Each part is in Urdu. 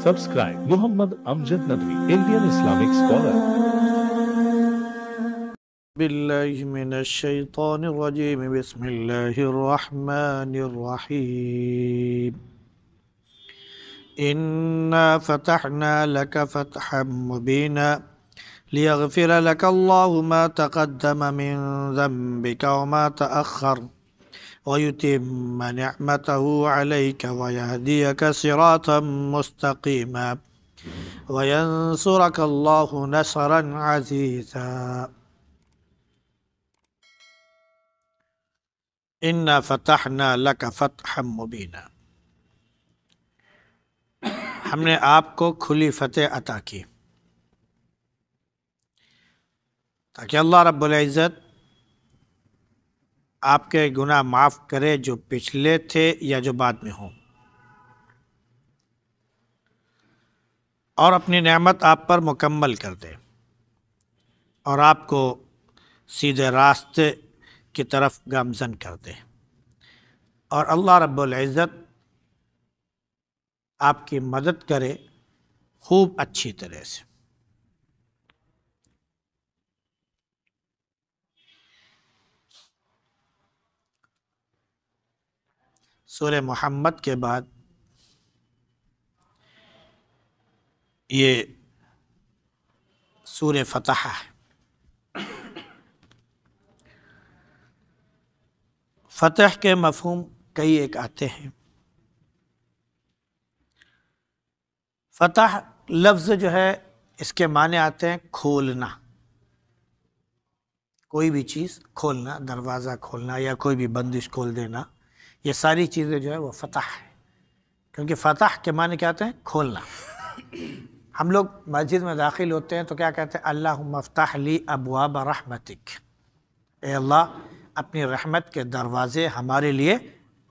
Subscribe Muhammad Amjad Nadwi, Indian Islamic scholar. بالله من الشيطان الرجيم بسم الله الرحمن الرحيم إنا فتحنا لك فتحا مبينا ليغفر لك الله ما تقدم من ذنبك وما تأخر ويتم نعمته عليك ويهديك صراطا مستقيما وينصرك الله نصرا عزيزا اِنَّا فَتَحْنَا لَكَ فَتْحًا مُبِينًا، ہم نے آپ کو کھلی فتح عطا کی تاکہ اللہ رب العزت آپ کے گناہ معاف کرے جو پچھلے تھے یا جو بعد میں ہوں، اور اپنی نعمت آپ پر مکمل کر دے اور آپ کو سیدھے راستے کی طرف گامزن کر دے، اور اللہ رب العزت آپ کی مدد کرے خوب اچھی طرح سے۔ سورہ محمد کے بعد یہ سورہ فتح ہے۔ فتح کے مفہوم کئی ایک آتے ہیں۔ فتح لفظ جو ہے اس کے معنی آتے ہیں کھولنا، کوئی بھی چیز کھولنا، دروازہ کھولنا یا کوئی بھی بندش کھول دینا، یہ ساری چیزیں جو ہے وہ فتح ہے، کیونکہ فتح کے معنی کیا آتے ہیں؟ کھولنا۔ ہم لوگ مسجد میں داخل ہوتے ہیں تو کیا کہتے ہیں؟ اللہم افتح لی ابواب رحمتک، اے اللہ اپنی رحمت کے دروازے ہمارے لیے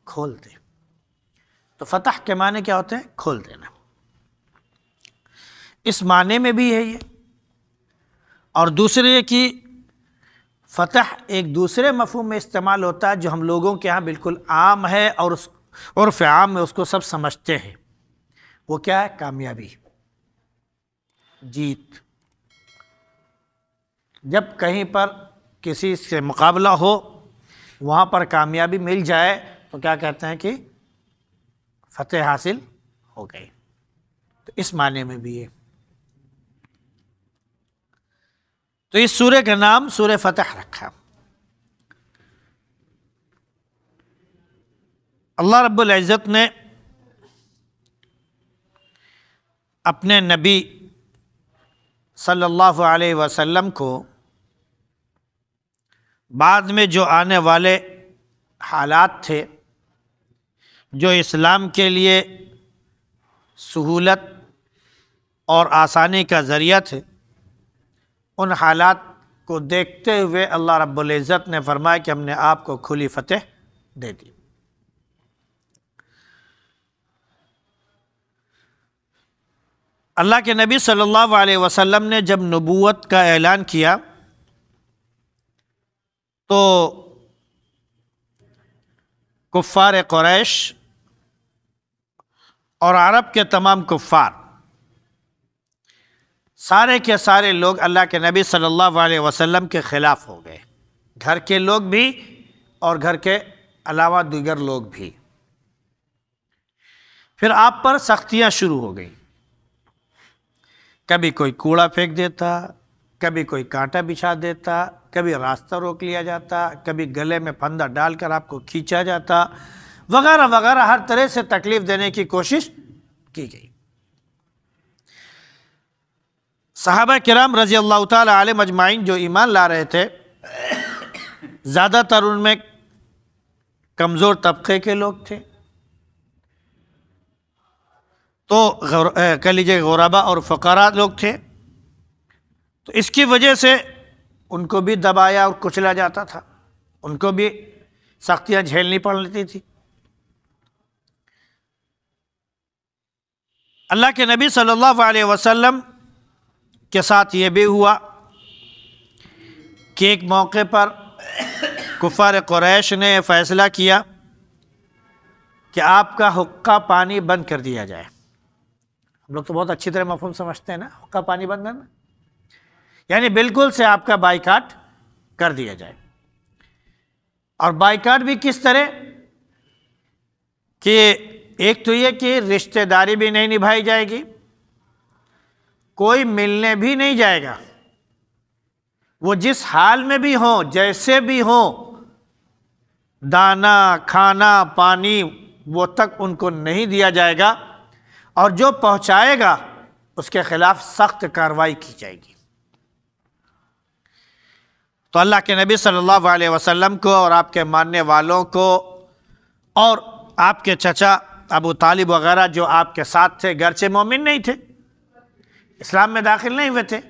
کھول دے۔ تو فتح کے معنی کیا ہوتے ہیں؟ کھول دینا۔ اس معنی میں بھی ہے یہ، اور دوسرے کی فتح ایک دوسرے مفہوم میں استعمال ہوتا ہے جو ہم لوگوں کے ہاں بالکل عام ہے اور اس عرف عام میں اس کو سب سمجھتے ہیں۔ وہ کیا ہے؟ کامیابی، جیت۔ جب کہیں پر کسی سے مقابلہ ہو، وہاں پر کامیابی مل جائے تو کیا کہتے ہیں کہ فتح حاصل ہو گئی۔ تو اس معنی میں بھی ہے۔ تو اس سورہ کا نام سورہ فتح رکھا۔ اللہ رب العزت نے اپنے نبی صلی اللہ علیہ وسلم کو بعد میں جو آنے والے حالات تھے جو اسلام کے لیے سہولت اور آسانی کا ذریعہ تھے، ان حالات کو دیکھتے ہوئے اللہ رب العزت نے فرمایا کہ ہم نے آپ کو کھلی فتح دے دی۔ اللہ کے نبی صلی اللہ علیہ وسلم نے جب نبوت کا اعلان کیا تو کفار قریش اور عرب کے تمام کفار، سارے کے سارے لوگ اللہ کے نبی صلی اللہ علیہ وسلم کے خلاف ہو گئے، گھر کے لوگ بھی اور گھر کے علاوہ دیگر لوگ بھی۔ پھر آپ پر سختیاں شروع ہو گئیں، کبھی کوئی کوڑا پھینک دیتا، کبھی کوئی کانٹا بچھا دیتا، کبھی راستہ روک لیا جاتا، کبھی گلے میں پھندا ڈال کر آپ کو کھینچا جاتا، وغیرہ وغیرہ، ہر طرح سے تکلیف دینے کی کوشش کی گئی۔ صحابہ کرام رضی اللہ تعالی علیہم اجمعین جو ایمان لا رہے تھے، زیادہ تر ان میں کمزور طبقے کے لوگ تھے، تو کہہ لیجیے غربا اور فقراء لوگ تھے، تو اس کی وجہ سے ان کو بھی دبایا اور کچلا جاتا تھا، ان کو بھی سختیاں جھیلنی پڑتی تھی۔ اللہ کے نبی صلی اللہ علیہ وسلم کے ساتھ یہ بھی ہوا کہ ایک موقع پر کفار قریش نے فیصلہ کیا کہ آپ کا حقہ پانی بند کر دیا جائے، ہم لوگ تو بہت اچھی طرح مفہوم سمجھتے ہیں نا حقہ پانی بند کرنا، یعنی بالکل سے آپ کا بائیکاٹ کر دیا جائے. اور بائیکاٹ بھی کس طرح کہ ایک تو یہ کہ رشتہ داری بھی نہیں نبھائی جائے گی، کوئی ملنے بھی نہیں جائے گا، وہ جس حال میں بھی ہوں جیسے بھی ہوں، دانا کھانا پانی وہ تک ان کو نہیں دیا جائے گا، اور جو پہنچائے گا اس کے خلاف سخت کارروائی کی جائے گی. تو اللہ کے نبی صلی اللہ علیہ وسلم کو اور آپ کے ماننے والوں کو اور آپ کے چچا ابو طالب وغیرہ جو آپ کے ساتھ تھے، گرچہ مومن نہیں تھے، اسلام میں داخل نہیں ہوئے تھے،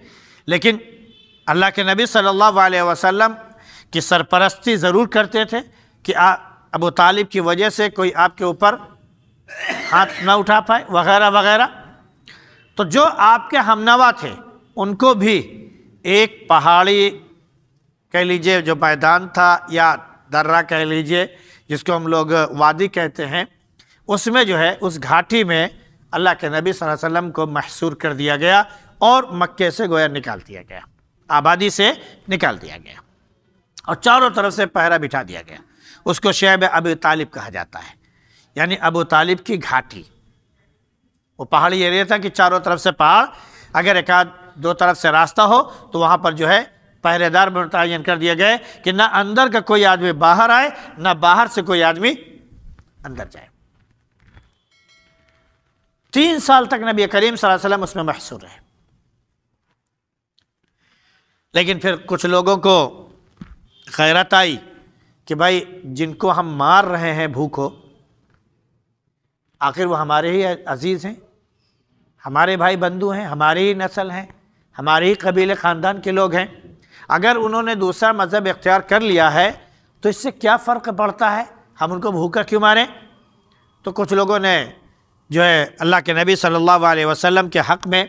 لیکن اللہ کے نبی صلی اللہ علیہ وسلم کی سرپرستی ضرور کرتے تھے کہ ابو طالب کی وجہ سے کوئی آپ کے اوپر ہاتھ نہ اٹھا پائے وغیرہ وغیرہ. تو جو آپ کے ہمنوا تھے ان کو بھی ایک پہاڑی کہہ لیجئے جو میدان تھا یا درہ کہہ لیجئے جس کو ہم لوگ وادی کہتے ہیں، اس میں جو ہے اس گھاٹی میں اللہ کے نبی صلی اللہ علیہ وسلم کو محصور کر دیا گیا اور مکے سے گویا نکال دیا گیا، آبادی سے نکال دیا گیا اور چاروں طرف سے پہرا بٹھا دیا گیا. اس کو شعب ابو طالب کہا جاتا ہے، یعنی ابو طالب کی گھاٹی. وہ پہاڑی ایریا تھا کہ چاروں طرف سے پہاڑ، اگر ایک آدھ دو طرف سے راستہ ہو تو وہاں پر جو ہے پہرے دار متعین کر دیا گئے کہ نہ اندر کا کوئی آدمی باہر آئے نہ باہر سے کوئی آدمی اندر جائے. 3 سال تک نبی کریم صلی اللہ علیہ وسلم اس میں محصور رہے. لیکن پھر کچھ لوگوں کو غیرت آئی کہ بھائی جن کو ہم مار رہے ہیں بھوکو، آخر وہ ہمارے ہی عزیز ہیں، ہمارے بھائی بندو ہیں، ہماری ہی نسل ہیں، ہمارے ہی قبیلے خاندان کے لوگ ہیں، اگر انہوں نے دوسرا مذہب اختیار کر لیا ہے تو اس سے کیا فرق پڑتا ہے، ہم ان کو بھوکا کیوں ماریں؟ تو کچھ لوگوں نے جو ہے اللہ کے نبی صلی اللہ علیہ وسلم کے حق میں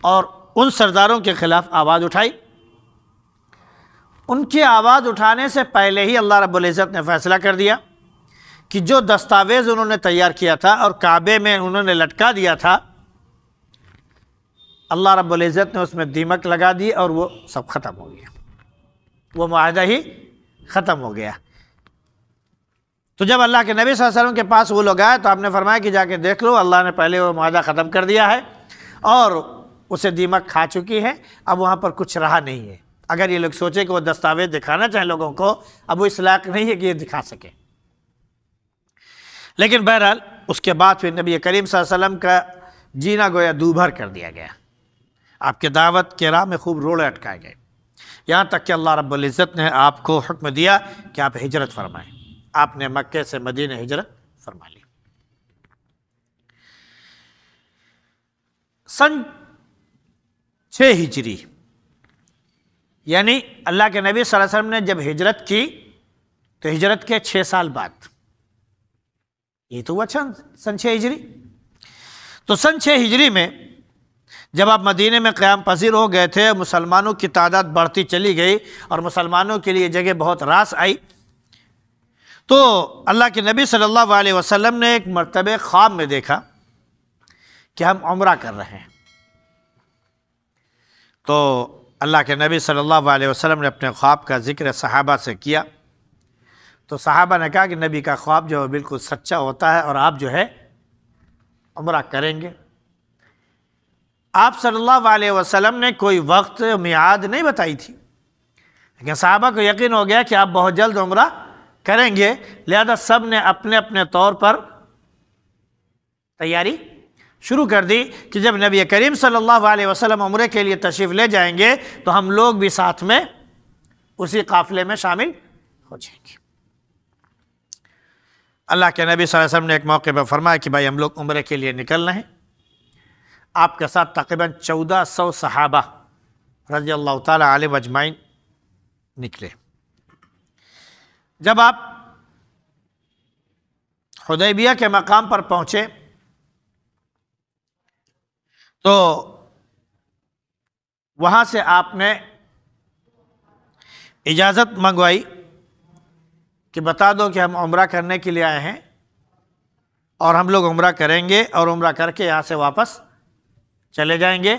اور ان سرداروں کے خلاف آواز اٹھائی. ان کی آواز اٹھانے سے پہلے ہی اللہ رب العزت نے فیصلہ کر دیا کہ جو دستاویز انہوں نے تیار کیا تھا اور کعبے میں انہوں نے لٹکا دیا تھا، اللہ رب العزت نے اس میں دیمک لگا دی اور وہ سب ختم ہو گیا، وہ معاہدہ ہی ختم ہو گیا. تو جب اللہ کے نبی صلی اللہ علیہ وسلم کے پاس وہ لوگ آئے تو آپ نے فرمایا کہ جا کے دیکھ لو، اللہ نے پہلے وہ معاہدہ ختم کر دیا ہے اور اسے دیمک کھا چکی ہے، اب وہاں پر کچھ رہا نہیں ہے. اگر یہ لوگ سوچے کہ وہ دستاویز دکھانا چاہیں لوگوں کو، اب وہ اس لائق نہیں ہے کہ یہ دکھا سکے. لیکن بہرحال اس کے بعد پھر نبی کریم صلی اللہ علیہ وسلم کا جینا گویا دوبھر کر دیا گیا، آپ کے دعوت کے راہ میں خوب روڑے اٹکائے گئے، یہاں تک کہ اللہ رب العزت نے آپ کو حکم دیا کہ آپ ہجرت فرمائیں. آپ نے مکے سے مدینہ ہجرت فرما لی. سن 6 ہجری یعنی اللہ کے نبی صلی اللہ علیہ وسلم نے جب ہجرت کی تو ہجرت کے 6 سال بعد، یہ تو ہوا سن 6 ہجری. تو سن 6 ہجری میں جب آپ مدینے میں قیام پذیر ہو گئے تھے، مسلمانوں کی تعداد بڑھتی چلی گئی اور مسلمانوں کے لیے جگہ بہت راس آئی، تو اللہ کے نبی صلی اللہ علیہ وسلم نے ایک مرتبہ خواب میں دیکھا کہ ہم عمرہ کر رہے ہیں. تو اللہ کے نبی صلی اللہ علیہ وسلم نے اپنے خواب کا ذکر صحابہ سے کیا، تو صحابہ نے کہا کہ نبی کا خواب جو ہے بالکل سچا ہوتا ہے اور آپ جو ہے عمرہ کریں گے. آپ صلی اللہ علیہ وسلم نے کوئی وقت میعاد نہیں بتائی تھی، لیکن صحابہ کو یقین ہو گیا کہ آپ بہت جلد عمرہ کریں گے، لہذا سب نے اپنے اپنے طور پر تیاری شروع کر دی کہ جب نبی کریم صلی اللہ علیہ وسلم عمرے کے لیے تشریف لے جائیں گے تو ہم لوگ بھی ساتھ میں اسی قافلے میں شامل ہو جائیں گے. اللہ کے نبی صلی اللہ علیہ وسلم نے ایک موقع پر فرمایا کہ بھائی ہم لوگ عمرے کے لیے نکل رہے ہیں. آپ کے ساتھ تقریباً 1400 صحابہ رضی اللہ تعالی علیہ اجمعین نکلے. جب آپ حدیبیہ کے مقام پر پہنچے تو وہاں سے آپ نے اجازت منگوائی کہ بتا دو کہ ہم عمرہ کرنے کے لیے آئے ہیں اور ہم لوگ عمرہ کریں گے اور عمرہ کر کے یہاں سے واپس چلے جائیں گے،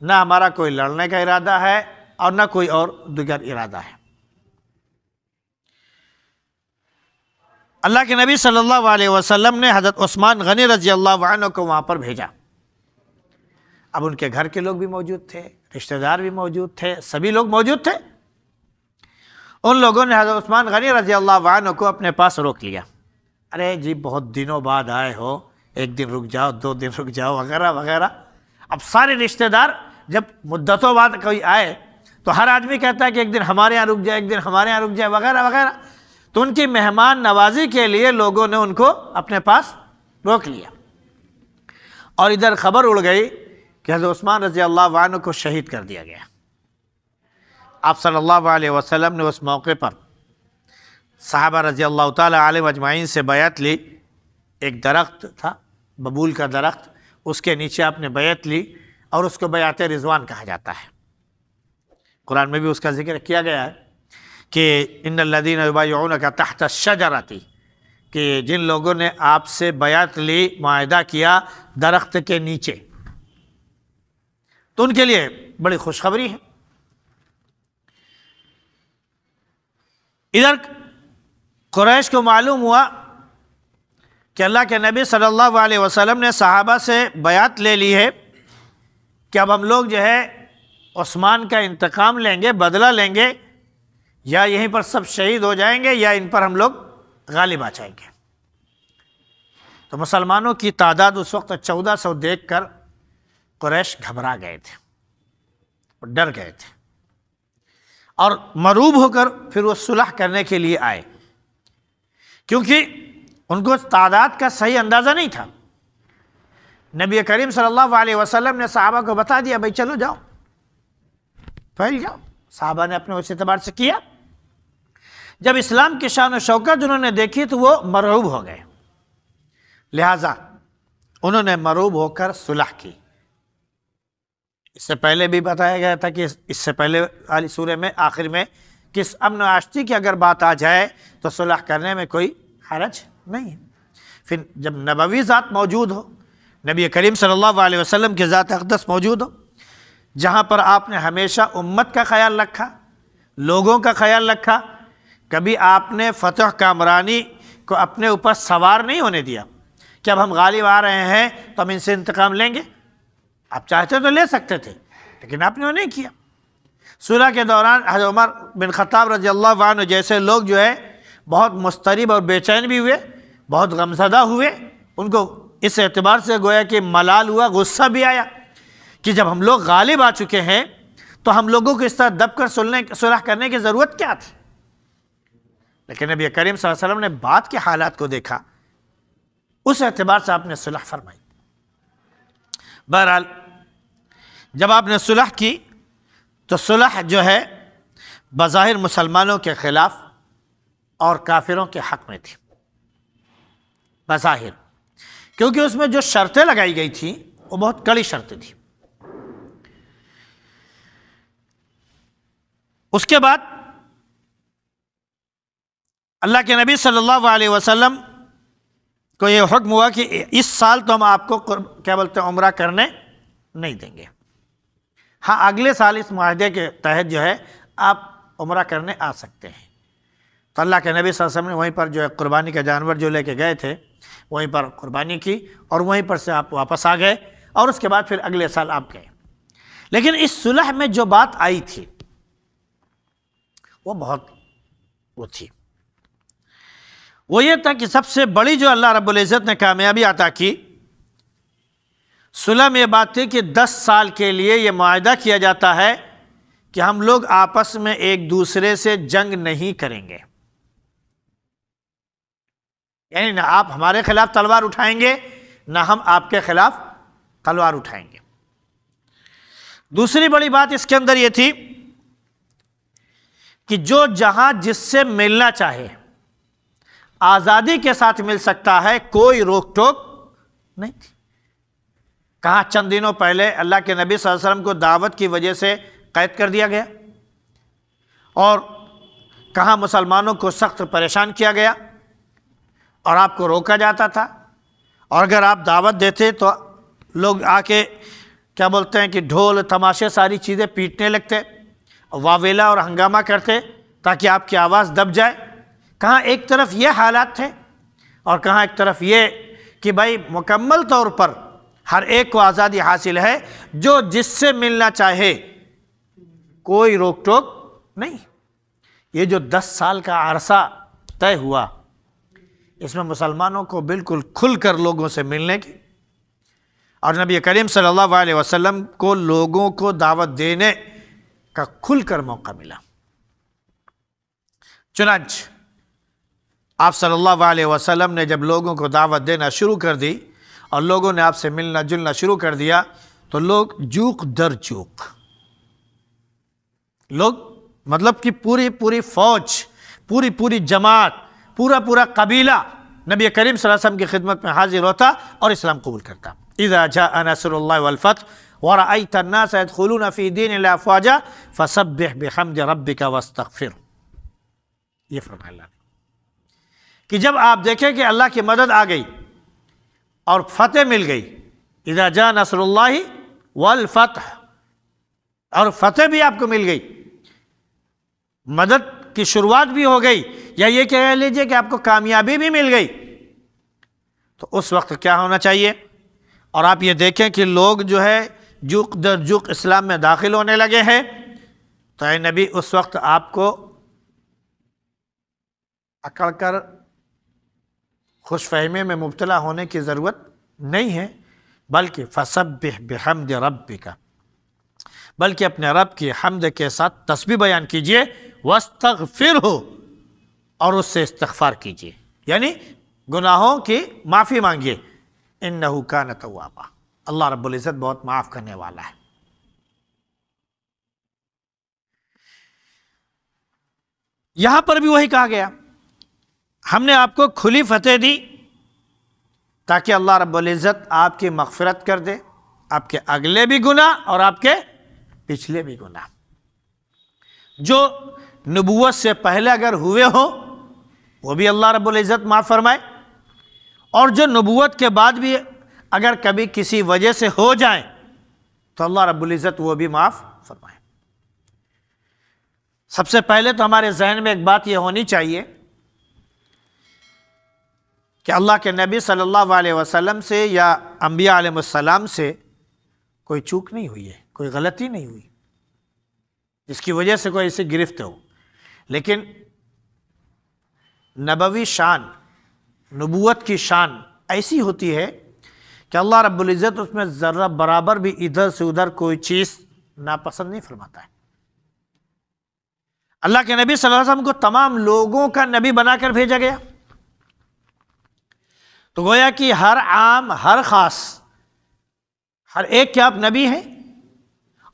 نہ ہمارا کوئی لڑنے کا ارادہ ہے اور نہ کوئی اور دیگر ارادہ ہے۔ اللہ کے نبی صلی اللہ علیہ وسلم نے حضرت عثمان غنی رضی اللہ عنہ کو وہاں پر بھیجا۔ اب ان کے گھر کے لوگ بھی موجود تھے، رشتہ دار بھی موجود تھے، سبھی لوگ موجود تھے۔ ان لوگوں نے حضرت عثمان غنی رضی اللہ عنہ کو اپنے پاس روک لیا۔ ارے جی بہت دنوں بعد آئے ہو، ایک دن رک جاؤ، 2 دن رک جاؤ، وغیرہ وغیرہ۔ اب سارے رشتہ دار جب مدتوں بعد کوئی آئے تو ہر آدمی کہتا ہے کہ ایک دن ہمارے یہاں رک جائے، ایک دن ہمارے یہاں رک جائے، وغیرہ وغیرہ۔ تو ان کی مہمان نوازی کے لیے لوگوں نے ان کو اپنے پاس روک لیا، اور ادھر خبر اڑ گئی کہ حضرت عثمان رضی اللہ عنہ کو شہید کر دیا گیا۔ آپ صلی اللہ علیہ وسلم نے اس موقع پر صحابہ رضی اللہ تعالی علیہ اجمعین سے بیعت لی۔ ایک درخت تھا، ببول کا درخت، اس کے نیچے آپ نے بیعت لی، اور اس کو بیعت رضوان کہا جاتا ہے۔ قرآن میں بھی اس کا ذکر کیا گیا ہے کہ ان الذین یبایعونک تحت الشجرۃ، کہ جن لوگوں نے آپ سے بیعت لی، معاہدہ کیا درخت کے نیچے، تو ان کے لیے بڑی خوشخبری ہے۔ ادھر قریش کو معلوم ہوا کہ اللہ کے نبی صلی اللہ علیہ وسلم نے صحابہ سے بیعت لے لی ہے کہ اب ہم لوگ جو ہے عثمان کا انتقام لیں گے، بدلہ لیں گے، یا یہیں پر سب شہید ہو جائیں گے یا ان پر ہم لوگ غالب آ جائیں گے۔ تو مسلمانوں کی تعداد اس وقت 1400 دیکھ کر قریش گھبرا گئے تھے، ڈر گئے تھے، اور مروب ہو کر پھر وہ صلح کرنے کے لیے آئے، کیونکہ ان کو تعداد کا صحیح اندازہ نہیں تھا۔ نبی کریم صلی اللہ علیہ وسلم نے صحابہ کو بتا دیا بھائی چلو جاؤ، پھیل جاؤ۔ صحابہ نے اپنے اس اعتبار سے کیا۔ جب اسلام کی شان و شوکت انہوں نے دیکھی تو وہ مرعوب ہو گئے، لہٰذا انہوں نے مرعوب ہو کر صلح کی۔ اس سے پہلے بھی بتایا گیا تھا کہ اس سے پہلے والی سورہ میں آخر میں کس امن و آشتی کی اگر بات آ جائے تو صلح کرنے میں کوئی حرج نہیں ہے۔ پھر جب نبوی ذات موجود ہو، نبی کریم صلی اللہ علیہ وسلم کی ذات اقدس موجود ہو، جہاں پر آپ نے ہمیشہ امت کا خیال رکھا، لوگوں کا خیال رکھا، کبھی آپ نے فتح کامرانی کو اپنے اوپر سوار نہیں ہونے دیا کہ اب ہم غالب آ رہے ہیں تو ہم ان سے انتقام لیں گے۔ آپ چاہتے تو لے سکتے تھے، لیکن آپ نے وہ نہیں کیا۔ صلح کے دوران حضرت عمر بن خطاب رضی اللہ عنہ جیسے لوگ جو ہے بہت مضطرب اور بے چین بھی ہوئے، بہت غمزدہ ہوئے، ان کو اس اعتبار سے گویا کہ ملال ہوا، غصہ بھی آیا کہ جب ہم لوگ غالب آ چکے ہیں تو ہم لوگوں کو اس طرح دب کر صلح کرنے کی ضرورت کیا تھی؟ لیکن نبی کریم صلی اللہ علیہ وسلم نے بعد کے حالات کو دیکھا، اس اعتبار سے آپ نے صلح فرمائی۔ بہرحال جب آپ نے صلح کی تو صلح جو ہے بظاہر مسلمانوں کے خلاف اور کافروں کے حق میں تھی، بظاہر، کیونکہ اس میں جو شرطیں لگائی گئی تھیں وہ بہت کڑی شرطیں تھیں۔ اس کے بعد اللہ کے نبی صلی اللہ علیہ وسلم کو یہ حکم ہوا کہ اس سال تو ہم آپ کو کیا بولتے ہیں عمرہ کرنے نہیں دیں گے، ہاں اگلے سال اس معاہدے کے تحت جو ہے آپ عمرہ کرنے آ سکتے ہیں۔ تو اللہ کے نبی صلی اللہ علیہ وسلم نے وہیں پر جو ہے قربانی کا جانور جو لے کے گئے تھے وہیں پر قربانی کی، اور وہیں پر سے آپ واپس آ گئے، اور اس کے بعد پھر اگلے سال آپ گئے۔ لیکن اس صلح میں جو بات آئی تھی وہ بہت وہ تھی، وہ یہ تھا کہ سب سے بڑی جو اللہ رب العزت نے کامیابی عطا کی صلح میں یہ بات تھی کہ 10 سال کے لیے یہ معاہدہ کیا جاتا ہے کہ ہم لوگ آپس میں ایک دوسرے سے جنگ نہیں کریں گے، یعنی نہ آپ ہمارے خلاف تلوار اٹھائیں گے نہ ہم آپ کے خلاف تلوار اٹھائیں گے۔ دوسری بڑی بات اس کے اندر یہ تھی کہ جو جہاں جس سے ملنا چاہے آزادی کے ساتھ مل سکتا ہے، کوئی روک ٹوک نہیں تھی۔ کہاں چند دنوں پہلے اللہ کے نبی صلی اللہ علیہ وسلم کو دعوت کی وجہ سے قید کر دیا گیا، اور کہاں مسلمانوں کو سخت پریشان کیا گیا اور آپ کو روکا جاتا تھا، اور اگر آپ دعوت دیتے تو لوگ آ کے کیا بولتے ہیں کہ ڈھول تماشے ساری چیزیں پیٹنے لگتے، واویلا اور ہنگامہ کرتے تاکہ آپ کی آواز دب جائے. کہاں ایک طرف یہ حالات تھے اور کہاں ایک طرف یہ کہ بھائی مکمل طور پر ہر ایک کو آزادی حاصل ہے، جو جس سے ملنا چاہے، کوئی روک ٹوک نہیں. یہ جو 10 سال کا عرصہ طے ہوا، اس میں مسلمانوں کو بالکل کھل کر لوگوں سے ملنے کی اور نبی کریم صلی اللہ علیہ وسلم کو لوگوں کو دعوت دینے کا کھل کر موقع ملا. چنانچہ آپ صلی اللہ علیہ وسلم نے جب لوگوں کو دعوت دینا شروع کر دی اور لوگوں نے آپ سے ملنا جلنا شروع کر دیا تو لوگ جوق در جوق، لوگ مطلب کہ پوری فوج، پوری جماعت، پورا قبیلہ نبی کریم صلی اللہ علیہ وسلم کی خدمت میں حاضر ہوتا اور اسلام قبول کرتا. اذا جاء نصر اللہ والفتح ورأيت الناس يدخلون في دين الله افواجا فسبح بحمد ربك واستغفر. یہ فرمایا اللہ نے کہ جب آپ دیکھیں کہ اللہ کی مدد آ گئی اور فتح مل گئی، اذا جاء نصر اللہ والفتح، اور فتح بھی آپ کو مل گئی، مدد کی شروعات بھی ہو گئی، یا یہ کہہ لیجئے کہ آپ کو کامیابی بھی مل گئی، تو اس وقت کیا ہونا چاہیے؟ اور آپ یہ دیکھیں کہ لوگ جو ہے جوق در جوق اسلام میں داخل ہونے لگے ہیں، تو اے نبی اس وقت آپ کو اکڑ کر خوش فہمی میں مبتلا ہونے کی ضرورت نہیں ہے، بلکہ فسبح بحمد ربک، بلکہ اپنے رب کی حمد کے ساتھ تسبیح بیان کیجئے، واستغفرہ، اور اس سے استغفار کیجئے، یعنی گناہوں کی معافی مانگیے. انہ کان توابا، اللہ رب العزت بہت معاف کرنے والا ہے. یہاں پر بھی وہی کہا گیا، ہم نے آپ کو کھلی فتح دی تاکہ اللہ رب العزت آپ کی مغفرت کر دے، آپ کے اگلے بھی گناہ اور آپ کے پچھلے بھی گناہ، جو نبوت سے پہلے اگر ہوئے ہوں وہ بھی اللہ رب العزت معاف فرمائے، اور جو نبوت کے بعد بھی اگر کبھی کسی وجہ سے ہو جائیں تو اللہ رب العزت وہ بھی معاف فرمائے. سب سے پہلے تو ہمارے ذہن میں ایک بات یہ ہونی چاہیے کہ اللہ کے نبی صلی اللہ علیہ وسلم سے یا انبیاء علیہ السلام سے کوئی چوک نہیں ہوئی ہے، کوئی غلطی نہیں ہوئی جس کی وجہ سے کوئی ایسی گرفت ہو. لیکن نبوی شان، نبوت کی شان ایسی ہوتی ہے کہ اللہ رب العزت اس میں ذرہ برابر بھی ادھر سے ادھر کوئی چیز ناپسند نہیں فرماتا ہے. اللہ کے نبی صلی اللہ علیہ وسلم کو تمام لوگوں کا نبی بنا کر بھیجا گیا، تو گویا کہ ہر عام، ہر خاص، ہر ایک کے آپ نبی ہیں،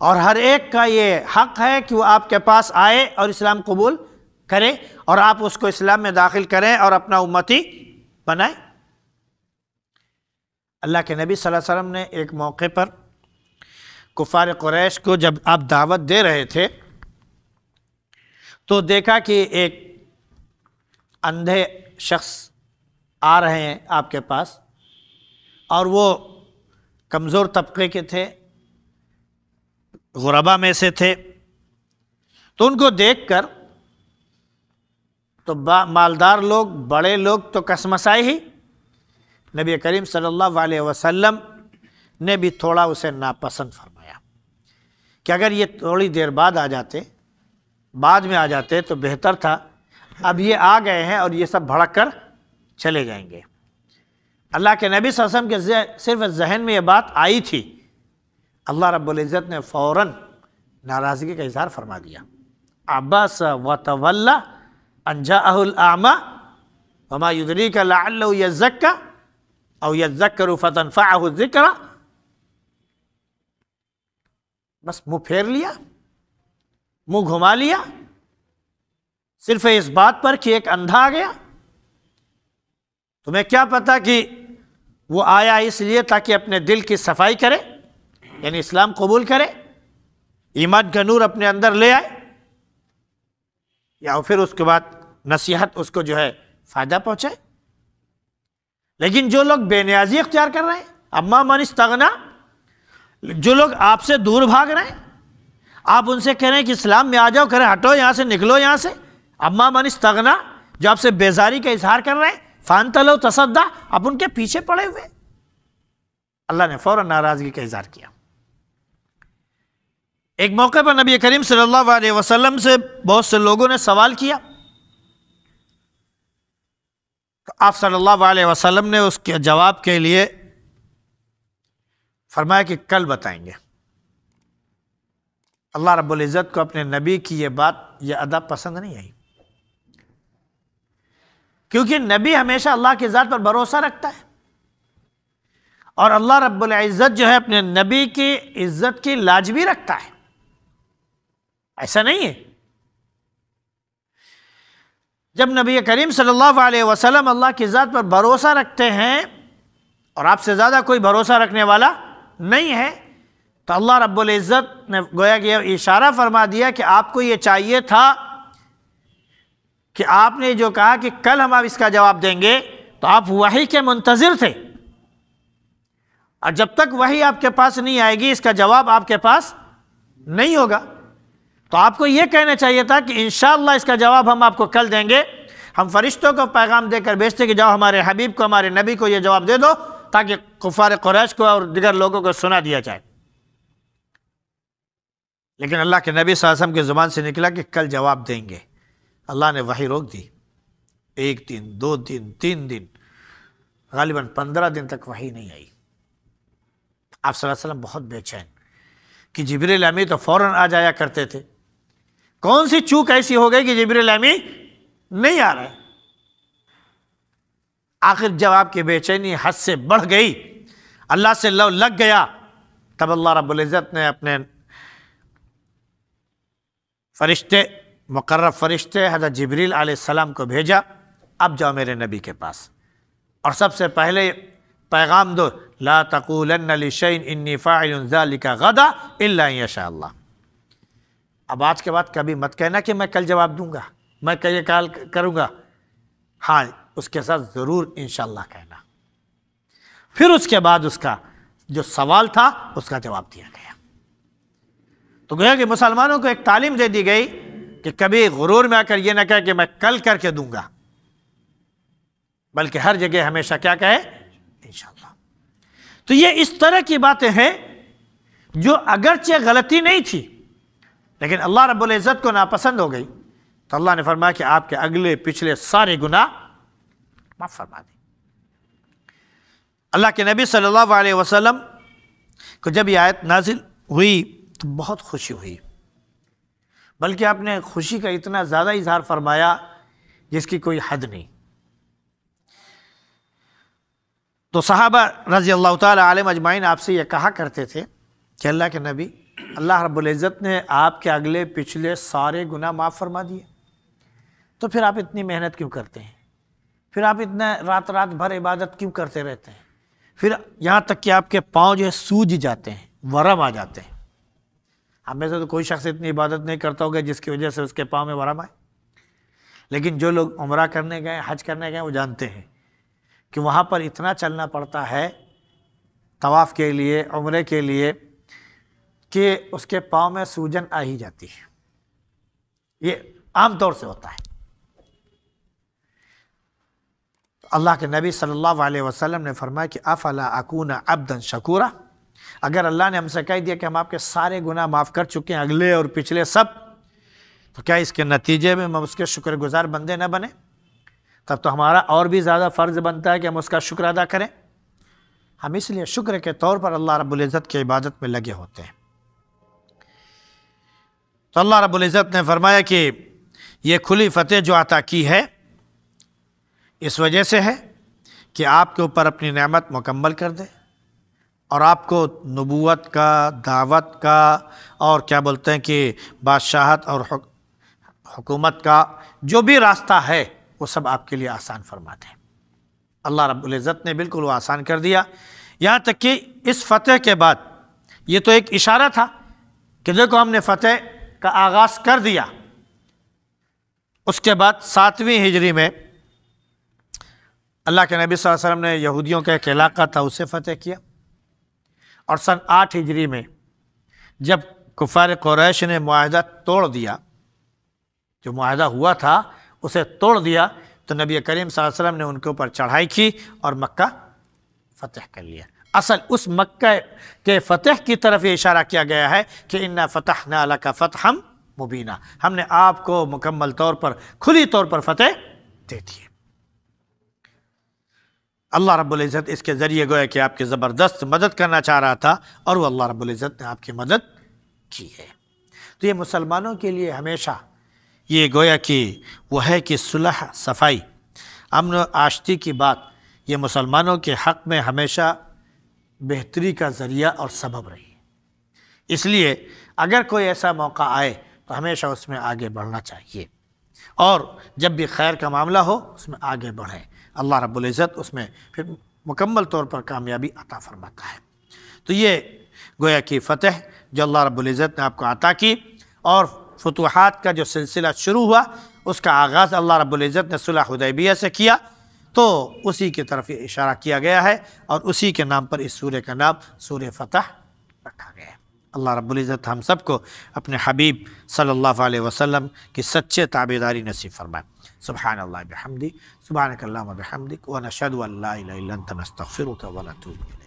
اور ہر ایک کا یہ حق ہے کہ وہ آپ کے پاس آئے اور اسلام قبول کرے اور آپ اس کو اسلام میں داخل کریں اور اپنا امتی بنائیں. اللہ کے نبی صلی اللہ علیہ وسلم نے ایک موقع پر کفار قریش کو جب آپ دعوت دے رہے تھے تو دیکھا کہ ایک اندھے شخص آ رہے ہیں آپ کے پاس، اور وہ کمزور طبقے کے تھے، غربا میں سے تھے، تو ان کو دیکھ کر تو مالدار لوگ، بڑے لوگ تو کسمسائے ہی، نبی کریم صلی اللہ علیہ وسلم نے بھی تھوڑا اسے ناپسند فرمایا کہ اگر یہ تھوڑی دیر بعد آ جاتے، بعد میں آ جاتے تو بہتر تھا، اب یہ آ گئے ہیں اور یہ سب بھڑک کر چلے جائیں گے. اللہ کے نبی صلی اللہ علیہ وسلم کے صرف ذہن میں یہ بات آئی تھی، اللہ رب العزت نے فوراً ناراضگی کا اظہار فرما دیا. عبس وتولی ان جاءہ الاعمی وما یدریک لعلہ یزکی او یذکر فتنفعہ الذکری. بس منہ پھیر لیا، منہ گھما لیا، صرف اس بات پر کہ ایک اندھا آ گیا. تمہیں کیا پتا کہ وہ آیا اس لیے تاکہ اپنے دل کی صفائی کرے، یعنی اسلام قبول کرے، ایمان کا نور اپنے اندر لے آئے، یا پھر اس کے بعد نصیحت اس کو جو ہے فائدہ پہنچائے. لیکن جو لوگ بے نیازی اختیار کر رہے ہیں، اما من استغنا، جو لوگ آپ سے دور بھاگ رہے ہیں، آپ ان سے کہہ رہے ہیں کہ اسلام میں آ جاؤ، کہہ رہے ہیں ہٹو یہاں سے، نکلو یہاں سے، اما من استغنا، جو آپ سے بیزاری کا اظہار کر رہے ہیں، فانتلو تصدا، آپ ان کے پیچھے پڑے ہوئے۔ اللہ نے فوراً ناراضگی کا اظہار کیا۔ ایک موقع پر نبی کریم صلی اللہ علیہ وسلم سے بہت سے لوگوں نے سوال کیا، تو آپ صلی اللہ علیہ وسلم نے اس کے جواب کے لیے فرمایا کہ کل بتائیں گے۔ اللہ رب العزت کو اپنے نبی کی یہ بات، یہ ادا پسند نہیں آئی، کیونکہ نبی ہمیشہ اللہ کی ذات پر بھروسہ رکھتا ہے، اور اللہ رب العزت جو ہے اپنے نبی کی عزت کی لاج بھی رکھتا ہے، ایسا نہیں ہے۔ جب نبی کریم صلی اللہ علیہ وسلم اللہ کی ذات پر بھروسہ رکھتے ہیں اور آپ سے زیادہ کوئی بھروسہ رکھنے والا نہیں ہے، تو اللہ رب العزت نے گویا کہ یہ اشارہ فرما دیا کہ آپ کو یہ چاہیے تھا کہ آپ نے جو کہا کہ کل ہم آپ اس کا جواب دیں گے، تو آپ وحی کے منتظر تھے، اور جب تک وحی آپ کے پاس نہیں آئے گی اس کا جواب آپ کے پاس نہیں ہوگا، تو آپ کو یہ کہنا چاہیے تھا کہ انشاءاللہ اس کا جواب ہم آپ کو کل دیں گے۔ ہم فرشتوں کو پیغام دے کر بھیجتے کہ جاؤ ہمارے حبیب کو، ہمارے نبی کو یہ جواب دے دو، تاکہ کفار قریش کو اور دیگر لوگوں کو سنا دیا جائے۔ لیکن اللہ کے نبی صلی اللہ علیہ وسلم کی زبان سے نکلا کہ کل جواب دیں گے۔ اللہ نے وحی روک دی، 1 دن 2 دن 3 دن، غالباً 15 دن تک وحی نہیں آئی۔ آپ صلی اللہ علیہ وسلم بہت بے چین کہ جبریل امی تو فوراً آ جایا کرتے تھے، کون سی چوک ایسی ہو گئی کہ جبریل امی نہیں آ رہے؟ آخر جب آپ کی بے چینی حد سے بڑھ گئی، اللہ سے لو لگ گیا، تب اللہ رب العزت نے اپنے فرشتے، مقرب فرشتے حضرت جبریل علیہ السلام کو بھیجا، اب جاؤ میرے نبی کے پاس، اور سب سے پہلے پیغام دو، لا تقولن لشیء انی فاعل ذلک غدا الا ان یشاء اللہ۔ اب آج کے بعد کبھی مت کہنا کہ میں کل جواب دوں گا، میں یہ کال کروں گا، ہاں اس کے ساتھ ضرور انشاءاللہ کہنا۔ پھر اس کے بعد اس کا جو سوال تھا اس کا جواب دیا گیا۔ تو گویا کہ مسلمانوں کو ایک تعلیم دے دی گئی کہ کبھی غرور میں آ کر یہ نہ کہے کہ میں کل کر کے دوں گا، بلکہ ہر جگہ ہمیشہ کیا کہے؟ انشاءاللہ۔ تو یہ اس طرح کی باتیں ہیں جو اگرچہ غلطی نہیں تھی، لیکن اللہ رب العزت کو ناپسند ہو گئی، تو اللہ نے فرمایا کہ آپ کے اگلے پچھلے سارے گناہ معاف فرما دیں۔ اللہ کے نبی صلی اللہ علیہ وسلم کو جب یہ آیت نازل ہوئی تو بہت خوشی ہوئی، بلکہ آپ نے خوشی کا اتنا زیادہ اظہار فرمایا جس کی کوئی حد نہیں۔ تو صحابہ رضی اللہ تعالی علیہم اجمعین آپ سے یہ کہا کرتے تھے کہ اللہ کے نبی، اللہ رب العزت نے آپ کے اگلے پچھلے سارے گناہ معاف فرما دیے، تو پھر آپ اتنی محنت کیوں کرتے ہیں؟ پھر آپ اتنا رات بھر عبادت کیوں کرتے رہتے ہیں؟ پھر یہاں تک کہ آپ کے پاؤں جو ہے سوج جاتے ہیں، ورم آ جاتے ہیں۔ ہم میں سے تو کوئی شخص اتنی عبادت نہیں کرتا ہوگا جس کی وجہ سے اس کے پاؤں میں ورم آئے، لیکن جو لوگ عمرہ کرنے گئے، حج کرنے گئے، وہ جانتے ہیں کہ وہاں پر اتنا چلنا پڑتا ہے طواف کے لیے، عمرے کے لیے، کہ اس کے پاؤں میں سوجن آ ہی جاتی ہے۔ یہ عام طور سے ہوتا ہے۔ اللہ کے نبی صلی اللہ علیہ وسلم نے فرمایا کہ افلا اکون عبدا شکورا، اگر اللہ نے ہم سے کہہ دیا کہ ہم آپ کے سارے گناہ معاف کر چکے ہیں، اگلے اور پچھلے سب، تو کیا اس کے نتیجے میں ہم اس کے شکر گزار بندے نہ بنے؟ تب تو ہمارا اور بھی زیادہ فرض بنتا ہے کہ ہم اس کا شکر ادا کریں۔ ہم اس لیے شکر کے طور پر اللہ رب العزت کی عبادت میں لگے ہوتے ہیں۔ تو اللہ رب العزت نے فرمایا کہ یہ کھلی فتح جو عطا کی ہے اس وجہ سے ہے کہ آپ کے اوپر اپنی نعمت مکمل کر دے، اور آپ کو نبوت کا، دعوت کا، اور کیا بولتے ہیں کہ بادشاہت اور حکومت کا جو بھی راستہ ہے وہ سب آپ کے لیے آسان فرما دے۔ اللہ رب العزت نے بالکل وہ آسان کر دیا، یہاں تک کہ اس فتح کے بعد یہ تو ایک اشارہ تھا کہ دیکھو ہم نے فتح کا آغاز کر دیا۔ اس کے بعد 7ویں ہجری میں اللہ کے نبی صلی اللہ علیہ وسلم نے یہودیوں کا ایک علاقہ تھا اسے فتح کیا، اور سن 8 ہجری میں جب کفار قریش نے معاہدہ توڑ دیا، جو معاہدہ ہوا تھا اسے توڑ دیا، تو نبی کریم صلی اللہ علیہ وسلم نے ان کے اوپر چڑھائی کی اور مکہ فتح کر لیا۔ اصل اس مکہ کے فتح کی طرف یہ اشارہ کیا گیا ہے کہ انا فتحنا لک فتحا مبینا، ہم نے آپ کو مکمل طور پر کھلی طور پر فتح دے دی۔ اللہ رب العزت اس کے ذریعے گویا کہ آپ کی زبردست مدد کرنا چاہ رہا تھا، اور وہ اللہ رب العزت نے آپ کی مدد کی ہے۔ تو یہ مسلمانوں کے لیے ہمیشہ یہ گویا کہ وہ ہے کہ صلح، صفائی، امن و آشتی کی بات یہ مسلمانوں کے حق میں ہمیشہ بہتری کا ذریعہ اور سبب رہی ہے۔ اس لیے اگر کوئی ایسا موقع آئے تو ہمیشہ اس میں آگے بڑھنا چاہیے، اور جب بھی خیر کا معاملہ ہو اس میں آگے بڑھیں، اللہ رب العزت اس میں پھر مکمل طور پر کامیابی عطا فرماتا ہے۔ تو یہ گویا کہ فتح جو اللہ رب العزت نے آپ کو عطا کی، اور فتوحات کا جو سلسلہ شروع ہوا اس کا آغاز اللہ رب العزت نے صلح حدیبیہ سے کیا، تو اسی کی طرف یہ اشارہ کیا گیا ہے، اور اسی کے نام پر اس سورہ کا نام سورہ فتح رکھا گیا ہے۔ اللہ رب العزت ہم سب کو اپنے حبیب صلی اللہ علیہ وسلم کی سچے تابعداری نصیب فرمائے۔ سبحان اللہ بحمدی، سبحانک اللہم بحمدک، ونشہد ان لا الہ الا انت نستغفرک ونتوب الیک۔